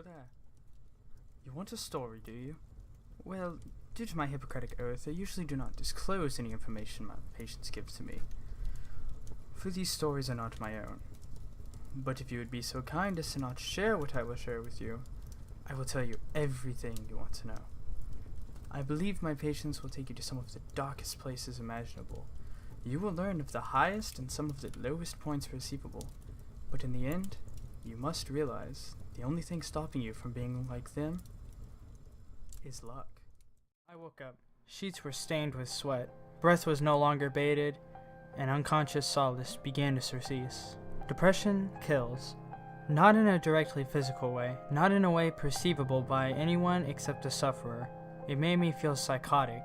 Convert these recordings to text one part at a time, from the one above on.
there. You want a story, do you? Well, due to my Hippocratic oath, I usually do not disclose any information my patients give to me, for these stories are not my own. But if you would be so kind as to not share what I will share with you, I will tell you everything you want to know. I believe my patients will take you to some of the darkest places imaginable. You will learn of the highest and some of the lowest points perceivable, but in the end, you must realize the only thing stopping you from being like them is luck. I woke up. Sheets were stained with sweat. Breath was no longer bated, and unconscious solace began to surcease. Depression kills. Not in a directly physical way, not in a way perceivable by anyone except the sufferer. It made me feel psychotic.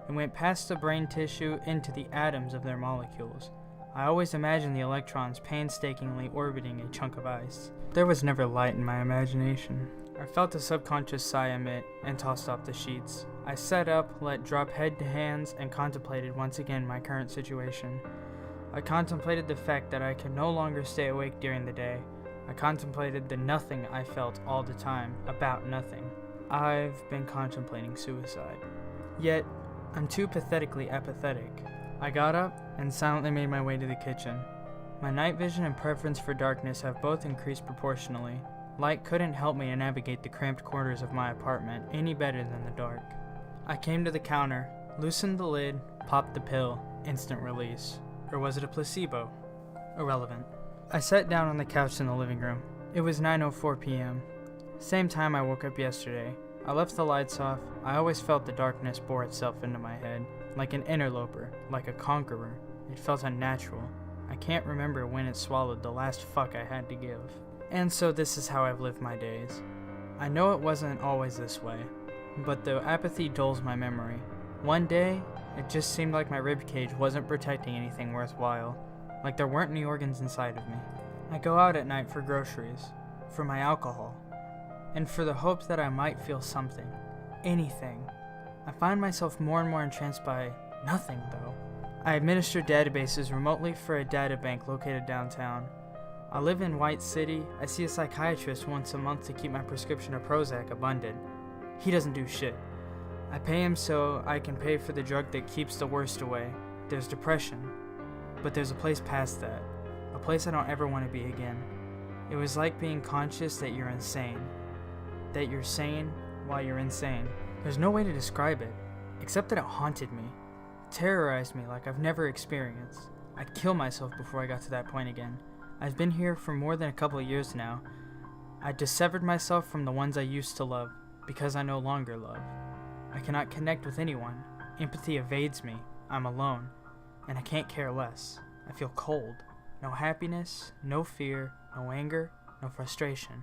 It went past the brain tissue into the atoms of their molecules. I always imagined the electrons painstakingly orbiting a chunk of ice. There was never light in my imagination. I felt a subconscious sigh emit and tossed off the sheets. I sat up, let drop head to hands, and contemplated once again my current situation. I contemplated the fact that I could no longer stay awake during the day. I contemplated the nothing I felt all the time, about nothing. I've been contemplating suicide. Yet, I'm too pathetically apathetic. I got up and silently made my way to the kitchen. My night vision and preference for darkness have both increased proportionally. Light couldn't help me to navigate the cramped corners of my apartment any better than the dark. I came to the counter, loosened the lid, popped the pill, instant release. Or was it a placebo? Irrelevant. I sat down on the couch in the living room. It was 9:04 p.m. Same time I woke up yesterday. I left the lights off. I always felt the darkness bore itself into my head, like an interloper, like a conqueror. It felt unnatural. I can't remember when it swallowed the last fuck I had to give. And so this is how I've lived my days. I know it wasn't always this way, but the apathy dulls my memory. One day, it just seemed like my ribcage wasn't protecting anything worthwhile, like there weren't any organs inside of me. I go out at night for groceries, for my alcohol, and for the hope that I might feel something, anything. I find myself more and more entranced by nothing, though. I administer databases remotely for a data bank located downtown. I live in White City. I see a psychiatrist once a month to keep my prescription of Prozac abundant. He doesn't do shit. I pay him so I can pay for the drug that keeps the worst away. There's depression, but there's a place past that, a place I don't ever want to be again. It was like being conscious that you're insane, that you're sane while you're insane. There's no way to describe it, except that it haunted me, terrorized me like I've never experienced. I'd kill myself before I got to that point again. I've been here for more than a couple of years now. I dissevered myself from the ones I used to love, because I no longer love. I cannot connect with anyone. Empathy evades me. I'm alone. And I can't care less. I feel cold. No happiness, no fear, no anger, no frustration.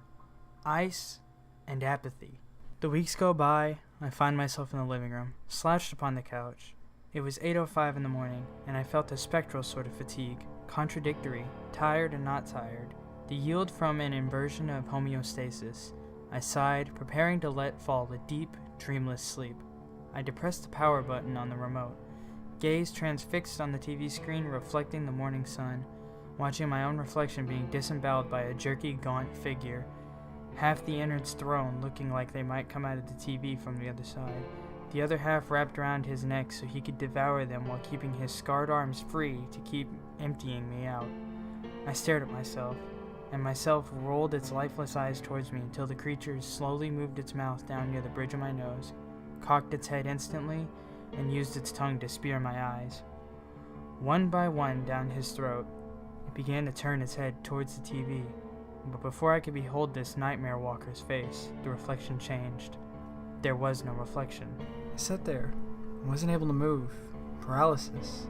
Ice and apathy. The weeks go by. I find myself in the living room, slouched upon the couch. It was 8:05 in the morning, and I felt a spectral sort of fatigue. Contradictory, tired and not tired. The yield from an inversion of homeostasis. I sighed, preparing to let fall a deep, dreamless sleep. I depressed the power button on the remote, gaze transfixed on the TV screen reflecting the morning sun, watching my own reflection being disemboweled by a jerky, gaunt figure, half the innards thrown, looking like they might come out of the TV from the other side, the other half wrapped around his neck so he could devour them while keeping his scarred arms free to keep emptying me out. I stared at myself, and myself rolled its lifeless eyes towards me until the creature slowly moved its mouth down near the bridge of my nose, cocked its head instantly, and used its tongue to spear my eyes. One by one down his throat, it began to turn its head towards the TV, but before I could behold this nightmare walker's face, the reflection changed. There was no reflection. I sat there. I wasn't able to move. Paralysis.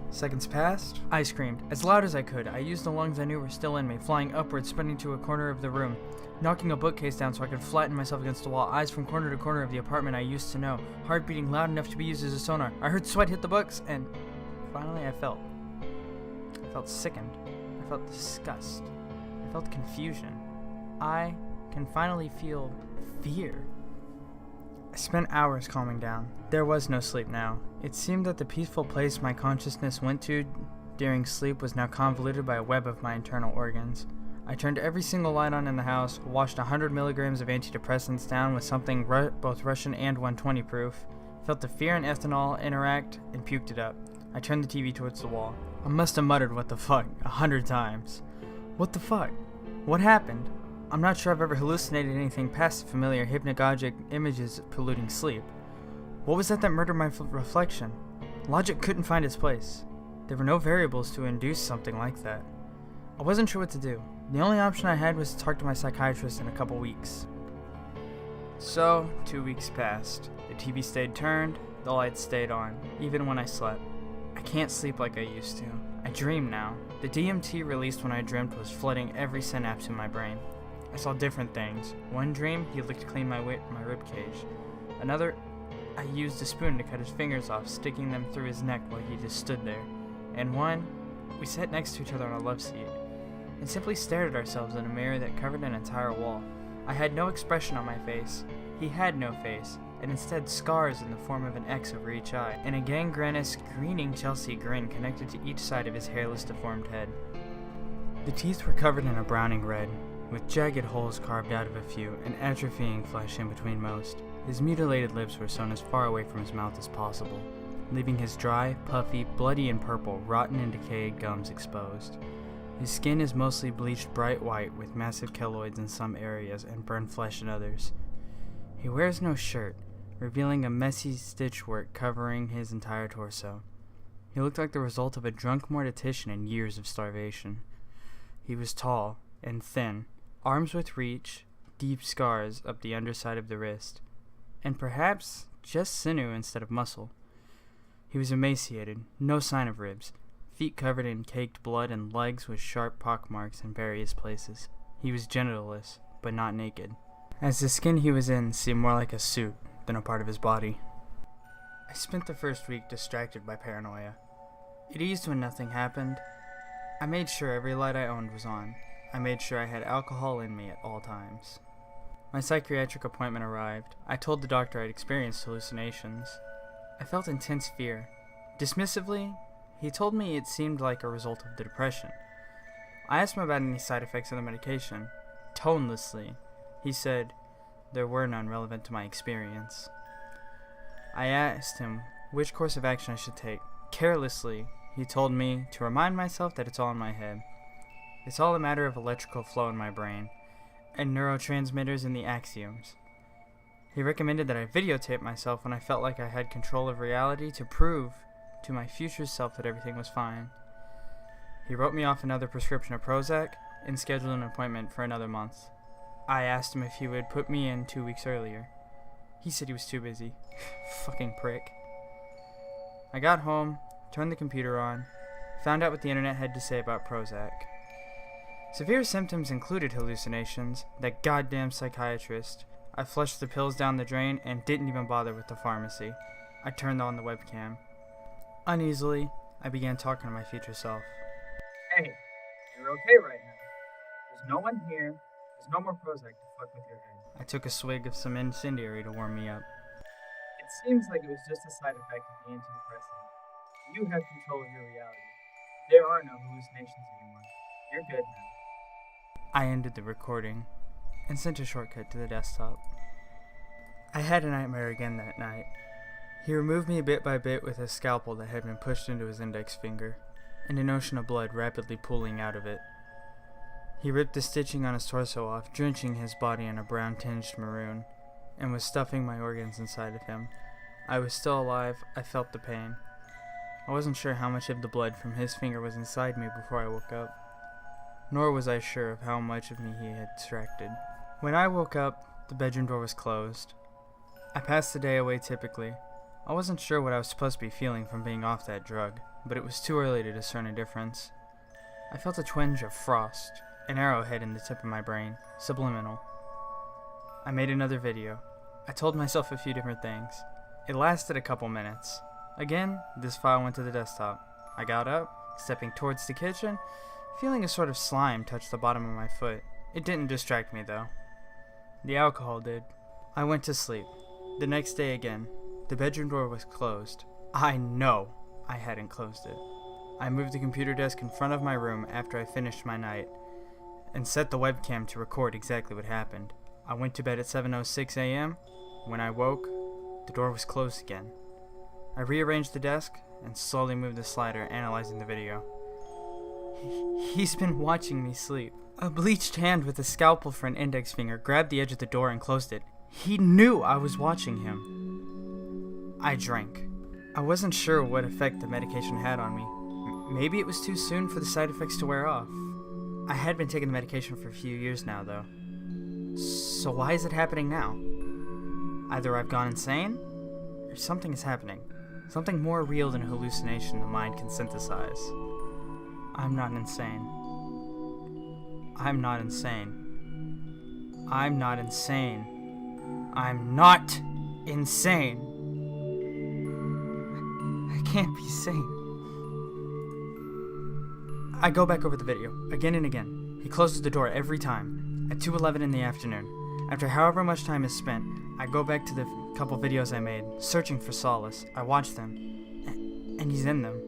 Seconds passed. I screamed. As loud as I could, I used the lungs I knew were still in me, flying upwards, sprinting to a corner of the room, knocking a bookcase down so I could flatten myself against the wall, eyes from corner to corner of the apartment I used to know, heart beating loud enough to be used as a sonar. I heard sweat hit the books, and finally I felt sickened. I felt disgust. I felt confusion. I can finally feel fear. I spent hours calming down. There was no sleep now. It seemed that the peaceful place my consciousness went to during sleep was now convoluted by a web of my internal organs. I turned every single light on in the house, washed 100 milligrams of antidepressants down with something both Russian and 120 proof, felt the fear and ethanol interact, and puked it up. I turned the TV towards the wall. I must have muttered what the fuck 100 times. What the fuck? What happened? I'm not sure I've ever hallucinated anything past the familiar hypnagogic images polluting sleep. What was that murdered my reflection? Logic couldn't find its place. There were no variables to induce something like that. I wasn't sure what to do. The only option I had was to talk to my psychiatrist in a couple weeks. So, 2 weeks passed. The TV stayed turned, the lights stayed on, even when I slept. I can't sleep like I used to. I dream now. The DMT released when I dreamt was flooding every synapse in my brain. I saw different things. One dream, he licked clean my ribcage. Another, I used a spoon to cut his fingers off, sticking them through his neck while he just stood there. And one, we sat next to each other on a love seat and simply stared at ourselves in a mirror that covered an entire wall. I had no expression on my face. He had no face, and instead scars in the form of an X over each eye, and a gangrenous, greening Chelsea grin connected to each side of his hairless, deformed head. The teeth were covered in a browning red, with jagged holes carved out of a few, and atrophying flesh in between most. His mutilated lips were sewn as far away from his mouth as possible, leaving his dry, puffy, bloody and purple, rotten and decayed gums exposed. His skin is mostly bleached bright white with massive keloids in some areas and burned flesh in others. He wears no shirt, revealing a messy stitchwork covering his entire torso. He looked like the result of a drunk mortician and years of starvation. He was tall and thin, arms with reach, deep scars up the underside of the wrist, and perhaps just sinew instead of muscle. He was emaciated, no sign of ribs, feet covered in caked blood and legs with sharp pockmarks in various places. He was genitalless, but not naked, as the skin he was in seemed more like a suit than a part of his body. I spent the first week distracted by paranoia. It eased when nothing happened. I made sure every light I owned was on. I made sure I had alcohol in me at all times. My psychiatric appointment arrived. I told the doctor I'd experienced hallucinations. I felt intense fear. Dismissively, he told me it seemed like a result of the depression. I asked him about any side effects of the medication. Tonelessly, he said there were none relevant to my experience. I asked him which course of action I should take. Carelessly, he told me to remind myself that it's all in my head. It's all a matter of electrical flow in my brain, and neurotransmitters in the axioms. He recommended that I videotape myself when I felt like I had control of reality to prove to my future self that everything was fine. He wrote me off another prescription of Prozac and scheduled an appointment for another month. I asked him if he would put me in 2 weeks earlier. He said he was too busy. Fucking prick. I got home, turned the computer on, found out what the internet had to say about Prozac. Severe symptoms included hallucinations, that goddamn psychiatrist. I flushed the pills down the drain and didn't even bother with the pharmacy. I turned on the webcam. Uneasily, I began talking to my future self. Hey, you're okay right now. There's no one here. There's no more Prozac to fuck with your head. I took a swig of some incendiary to warm me up. It seems like it was just a side effect of the antidepressant. You have control of your reality. There are no hallucinations anymore. You're good now. I ended the recording and sent a shortcut to the desktop. I had a nightmare again that night. He removed me bit by bit with a scalpel that had been pushed into his index finger, and an ocean of blood rapidly pooling out of it. He ripped the stitching on his torso off, drenching his body in a brown-tinged maroon, and was stuffing my organs inside of him. I was still alive. I felt the pain. I wasn't sure how much of the blood from his finger was inside me before I woke up, nor was I sure of how much of me he had extracted. When I woke up, the bedroom door was closed. I passed the day away typically. I wasn't sure what I was supposed to be feeling from being off that drug, but it was too early to discern a difference. I felt a twinge of frost, an arrowhead in the tip of my brain, subliminal. I made another video. I told myself a few different things. It lasted a couple minutes. Again, this file went to the desktop. I got up, stepping towards the kitchen, feeling a sort of slime touch the bottom of my foot. It didn't distract me though. The alcohol did. I went to sleep. The next day again. The bedroom door was closed. I know I hadn't closed it. I moved the computer desk in front of my room after I finished my night, and set the webcam to record exactly what happened. I went to bed at 7:06 a.m. When I woke, the door was closed again. I rearranged the desk and slowly moved the slider, analyzing the video. He's been watching me sleep. A bleached hand with a scalpel for an index finger grabbed the edge of the door and closed it. He knew I was watching him. I drank. I wasn't sure what effect the medication had on me. Maybe it was too soon for the side effects to wear off. I had been taking the medication for a few years now, though. So why is it happening now? Either I've gone insane, or something is happening. Something more real than a hallucination the mind can synthesize. I'm not insane. I'm not insane. I'm not insane. I'm not insane. I can't be sane. I go back over the video, again and again. He closes the door every time, at 2:11 in the afternoon. After however much time is spent, I go back to the couple videos I made, searching for solace. I watch them, and he's in them.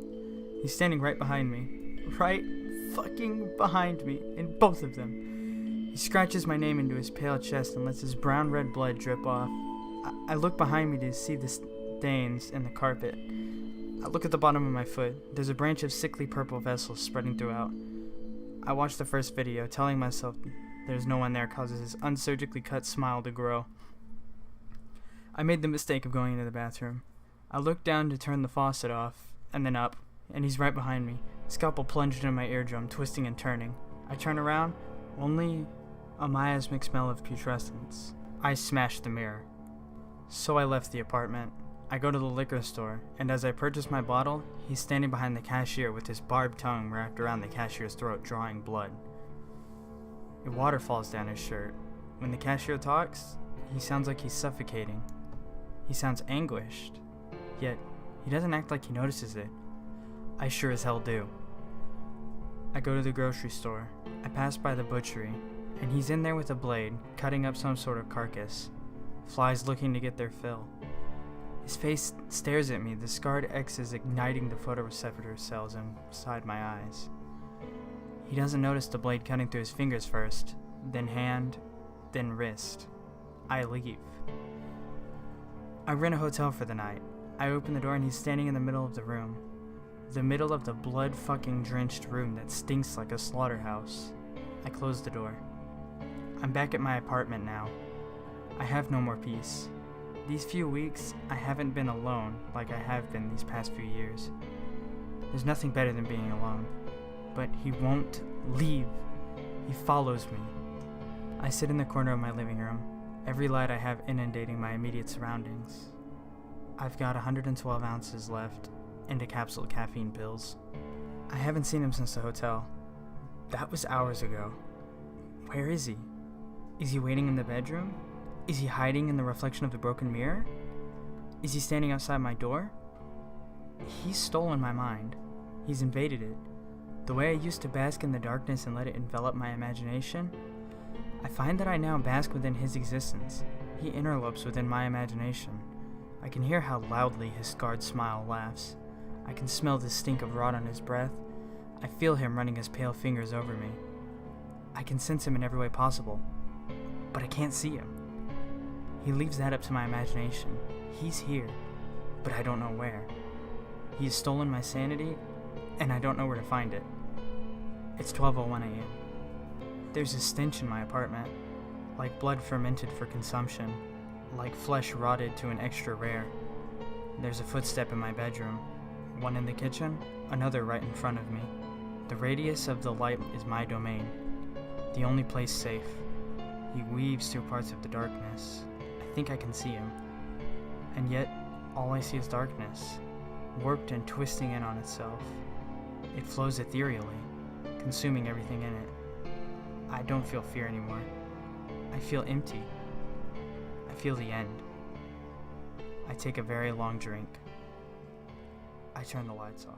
He's standing right behind me. Right fucking behind me, in both of them. He scratches my name into his pale chest and lets his brown-red blood drip off. I look behind me to see the stains in the carpet. I look at the bottom of my foot. There's a branch of sickly purple vessels spreading throughout. I watch the first video, telling myself there's no one there causes his unsurgically cut smile to grow. I made the mistake of going into the bathroom. I looked down to turn the faucet off, and then up, and he's right behind me. Scalpel plunged into my eardrum, twisting and turning. I turn around, only a miasmic smell of putrescence. I smashed the mirror. So I left the apartment. I go to the liquor store, and as I purchase my bottle, he's standing behind the cashier with his barbed tongue wrapped around the cashier's throat, drawing blood. Water falls down his shirt. When the cashier talks, he sounds like he's suffocating. He sounds anguished, yet he doesn't act like he notices it. I sure as hell do. I go to the grocery store. I pass by the butchery, and he's in there with a blade, cutting up some sort of carcass. Flies looking to get their fill. His face stares at me, the scarred X's igniting the photoreceptor cells inside my eyes. He doesn't notice the blade cutting through his fingers first, then hand, then wrist. I leave. I rent a hotel for the night. I open the door and he's standing in the middle of the room. The middle of the blood-fucking drenched room that stinks like a slaughterhouse. I close the door. I'm back at my apartment now. I have no more peace. These few weeks, I haven't been alone like I have been these past few years. There's nothing better than being alone. But he won't leave. He follows me. I sit in the corner of my living room, every light I have inundating my immediate surroundings. I've got 112 ounces left and a capsule of caffeine pills. I haven't seen him since the hotel. That was hours ago. Where is he? Is he waiting in the bedroom? Is he hiding in the reflection of the broken mirror? Is he standing outside my door? He's stolen my mind. He's invaded it. The way I used to bask in the darkness and let it envelop my imagination, I find that I now bask within his existence. He interlopes within my imagination. I can hear how loudly his scarred smile laughs. I can smell the stink of rot on his breath. I feel him running his pale fingers over me. I can sense him in every way possible, but I can't see him. He leaves that up to my imagination. He's here, but I don't know where. He has stolen my sanity, and I don't know where to find it. It's 12:01 a.m. There's a stench in my apartment, like blood fermented for consumption, like flesh rotted to an extra rare. There's a footstep in my bedroom, one in the kitchen, another right in front of me. The radius of the light is my domain, the only place safe. He weaves through parts of the darkness. I think I can see him, and yet all I see is darkness, warped and twisting in on itself. It flows ethereally, consuming everything in it. I don't feel fear anymore. I feel empty. I feel the end. I take a very long drink. I turn the lights off.